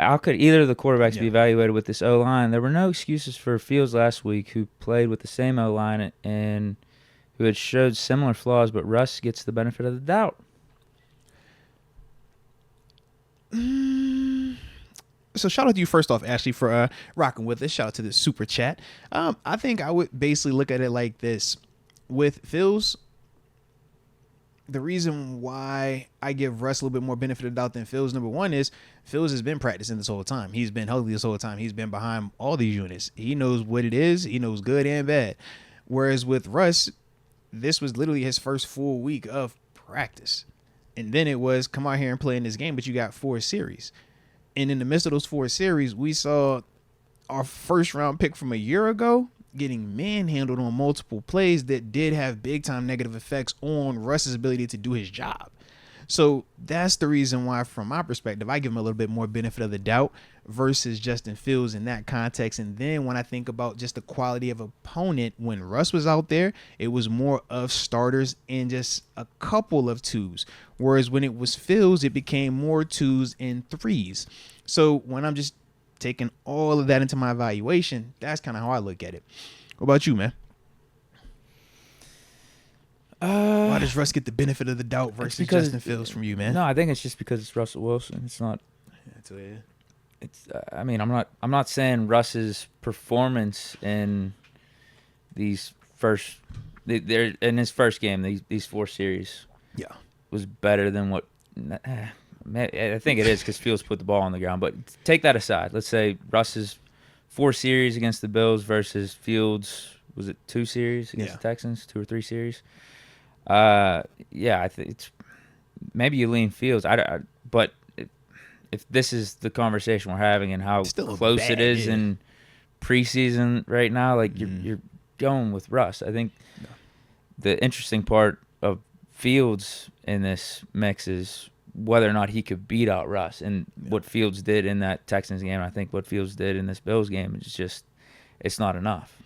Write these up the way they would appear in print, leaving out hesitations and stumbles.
how could either of the quarterbacks be Yeah. evaluated with this O-line? There were no excuses for Fields last week, who played with the same O-line and who had showed similar flaws, but Russ gets the benefit of the doubt. So shout out to you first off, Ashley, for rocking with us. Shout out to the super chat. I think I would basically look at it like this. With Fields, the reason why I give Russ a little bit more benefit of the doubt than Fields, number one, is Fields has been practicing this whole time. He's been healthy this whole time. He's been behind all these units. He knows what it is. He knows good and bad. Whereas with Russ, this was literally his first full week of practice. And then it was come out here and play in this game, but you got 4 series. And in the midst of those 4 series, we saw our first round pick from a year ago getting manhandled on multiple plays that did have big time negative effects on Russ's ability to do his job. So that's the reason why, from my perspective, I give him a little bit more benefit of the doubt versus Justin Fields in that context. And then when I think about just the quality of opponent, when Russ was out there, it was more of starters and just a couple of 2s. Whereas when it was Fields, it became more 2s and 3s. So when I'm just taking all of that into my evaluation, that's kind of how I look at it. What about you, man? Why does Russ get the benefit of the doubt versus Justin Fields from you, man? No, I think it's just because it's Russell Wilson. It's not. It's. I mean, I'm not saying Russ's performance in these in his first game, these 4 series, was better than what. I think it is because Fields put the ball on the ground. But take that aside. Let's say Russ's 4 series against the Bills versus Fields, was it 2 series against the Texans, 2 or 3 series? I think it's maybe you lean Fields. But if this is the conversation we're having and how close it is in preseason right now, like you're going with Russ. I think the interesting part of Fields in this mix is whether or not he could beat out Russ, and what Fields did in that Texans game. I think what Fields did in this Bills game is just it's not enough.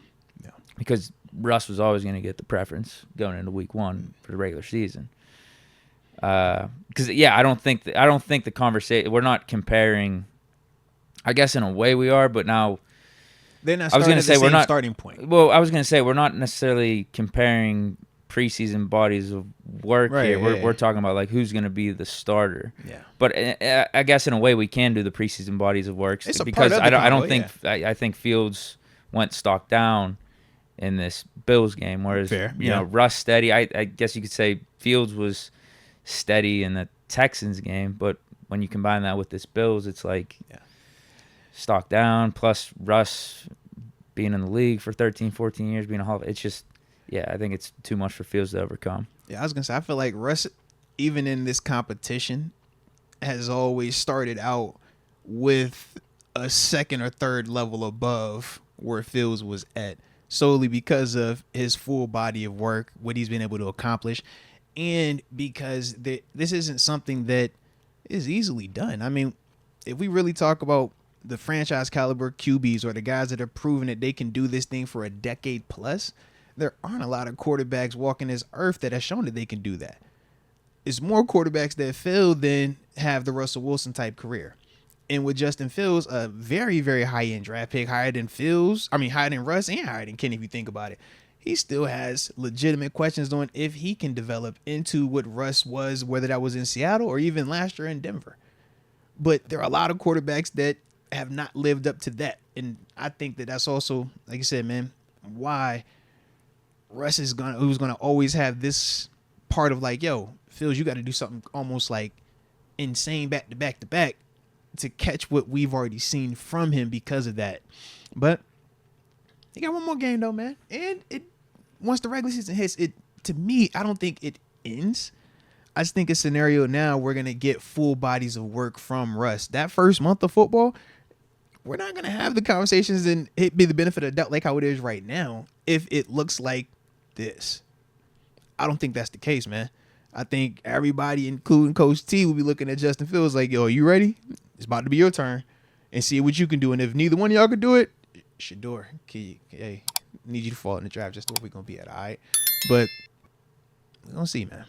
Because Russ was always going to get the preference going into week 1 for the regular season. Because I don't think the conversation, we're not comparing. I guess in a way we are, but now they're not. I was going to say we're not starting point. Well, I was going to say we're not necessarily comparing preseason bodies of work here. We're talking about like who's going to be the starter. Yeah. But I guess in a way we can do the preseason bodies of work because I think Fields went stock down in this Bills game, whereas you know Russ steady. I guess you could say Fields was steady in the Texans game, but when you combine that with this Bills, it's like stock down. Plus Russ being in the league for 13, 14 years, being a Hall of Fame, it's just I think it's too much for Fields to overcome. Yeah, I was gonna say I feel like Russ, even in this competition, has always started out with a second or third level above where Fields was at, solely because of his full body of work, what he's been able to accomplish, and because this isn't something that is easily done. I mean, if we really talk about the franchise caliber QBs or the guys that are proving that they can do this thing for a decade plus, there aren't a lot of quarterbacks walking this earth that have shown that they can do that. It's more quarterbacks that fail than have the Russell Wilson type career. And with Justin Fields, a very, very high-end draft pick, higher than Russ and higher than Kenny if you think about it. He still has legitimate questions on if he can develop into what Russ was, whether that was in Seattle or even last year in Denver. But there are a lot of quarterbacks that have not lived up to that. And I think that that's also, like I said, man, why Russ who's gonna always have this part of like, yo, Fields, you got to do something almost like insane back to back to catch what we've already seen from him because of that. But he got one more game though, man. And once the regular season hits, to me, I don't think it ends. I just think a scenario now we're gonna get full bodies of work from Russ. That first month of football, we're not gonna have the conversations and it be the benefit of the doubt like how it is right now if it looks like this. I don't think that's the case, man. I think everybody, including Coach T, will be looking at Justin Fields like, yo, are you ready? It's about to be your turn. And see what you can do. And if neither one of y'all can do it, Shador, hey, need you to fall in the draft just to where we're going to be at, all right? But we're going to see, man.